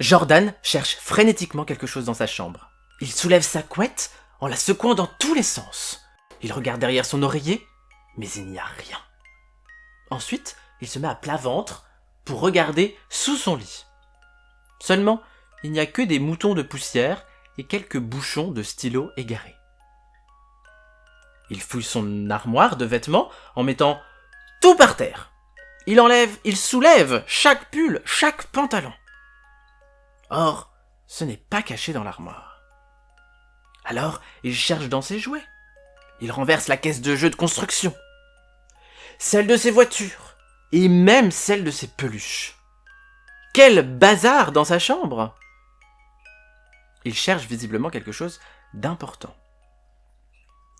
Jordan cherche frénétiquement quelque chose dans sa chambre. Il soulève sa couette en la secouant dans tous les sens. Il regarde derrière son oreiller, mais il n'y a rien. Ensuite, il se met à plat ventre pour regarder sous son lit. Seulement, il n'y a que des moutons de poussière et quelques bouchons de stylos égarés. Il fouille son armoire de vêtements en mettant tout par terre. Il soulève chaque pull, chaque pantalon. Or, ce n'est pas caché dans l'armoire. Alors, il cherche dans ses jouets. Il renverse la caisse de jeux de construction, celle de ses voitures, et même celle de ses peluches. Quel bazar dans sa chambre! Il cherche visiblement quelque chose d'important.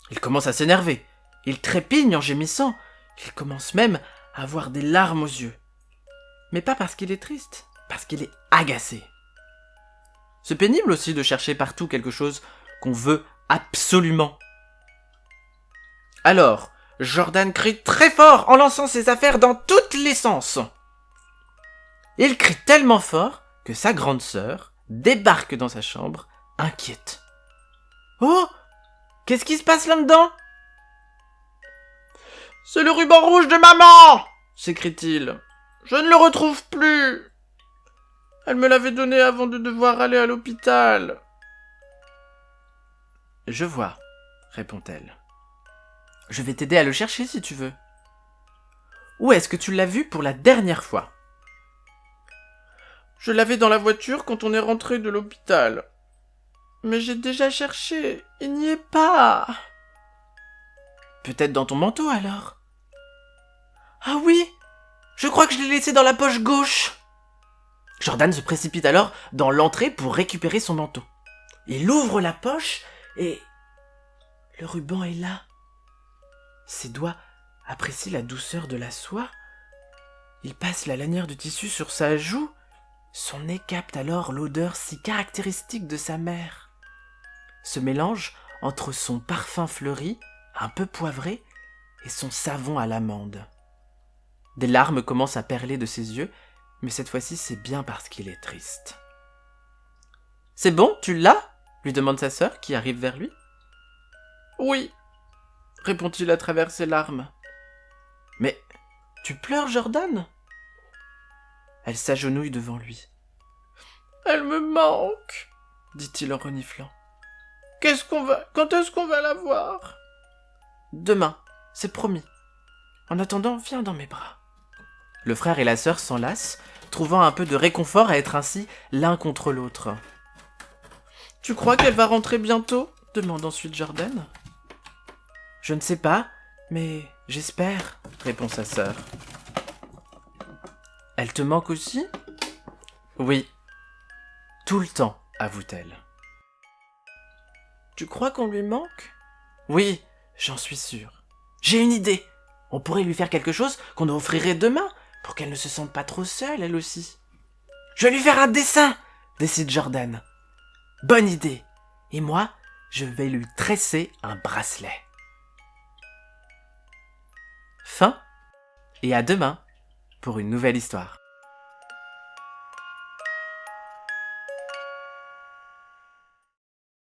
Il commence à s'énerver. Il trépigne en gémissant. Il commence même à avoir des larmes aux yeux. Mais pas parce qu'il est triste, parce qu'il est agacé. C'est pénible aussi de chercher partout quelque chose qu'on veut absolument. Alors, Jordan crie très fort en lançant ses affaires dans tous les sens. Il crie tellement fort que sa grande sœur débarque dans sa chambre, inquiète. « Oh! Qu'est-ce qui se passe là-dedans ?»« C'est le ruban rouge de maman !» s'écrie-t-il. « Je ne le retrouve plus. Elle me l'avait donné avant de devoir aller à l'hôpital. »« Je vois, » répond-elle. « Je vais t'aider à le chercher si tu veux. Où est-ce que tu l'as vu pour la dernière fois ?»« Je l'avais dans la voiture quand on est rentré de l'hôpital. Mais j'ai déjà cherché, il n'y est pas. »« Peut-être dans ton manteau alors ?»« Ah oui, je crois que je l'ai laissé dans la poche gauche. » Jordan se précipite alors dans l'entrée pour récupérer son manteau. Il ouvre la poche et le ruban est là. Ses doigts apprécient la douceur de la soie. Il passe la lanière de tissu sur sa joue. Son nez capte alors l'odeur si caractéristique de sa mère. Ce mélange entre son parfum fleuri, un peu poivré, et son savon à l'amande. Des larmes commencent à perler de ses yeux, mais cette fois-ci c'est bien parce qu'il est triste. « C'est bon, tu l'as ?» lui demande sa sœur qui arrive vers lui. « Oui, » répond-il à travers ses larmes. « Mais tu pleures, Jordan ?» Elle s'agenouille devant lui. « Elle me manque, » dit-il en reniflant. « Quand est-ce qu'on va la voir ?»« Demain, c'est promis. En attendant, viens dans mes bras. » Le frère et la sœur s'enlacent, trouvant un peu de réconfort à être ainsi l'un contre l'autre. « Tu crois qu'elle va rentrer bientôt ?» demande ensuite Jordan. « Je ne sais pas, mais j'espère, » répond sa sœur. « Elle te manque aussi ?»« Oui, tout le temps, avoue-t-elle. »« Tu crois qu'on lui manque ?»« Oui, j'en suis sûre. J'ai une idée. On pourrait lui faire quelque chose qu'on offrirait demain, pour qu'elle ne se sente pas trop seule, elle aussi. »« Je vais lui faire un dessin !» décide Jordan. « Bonne idée. Et moi, je vais lui tresser un bracelet. » Fin, et à demain pour une nouvelle histoire.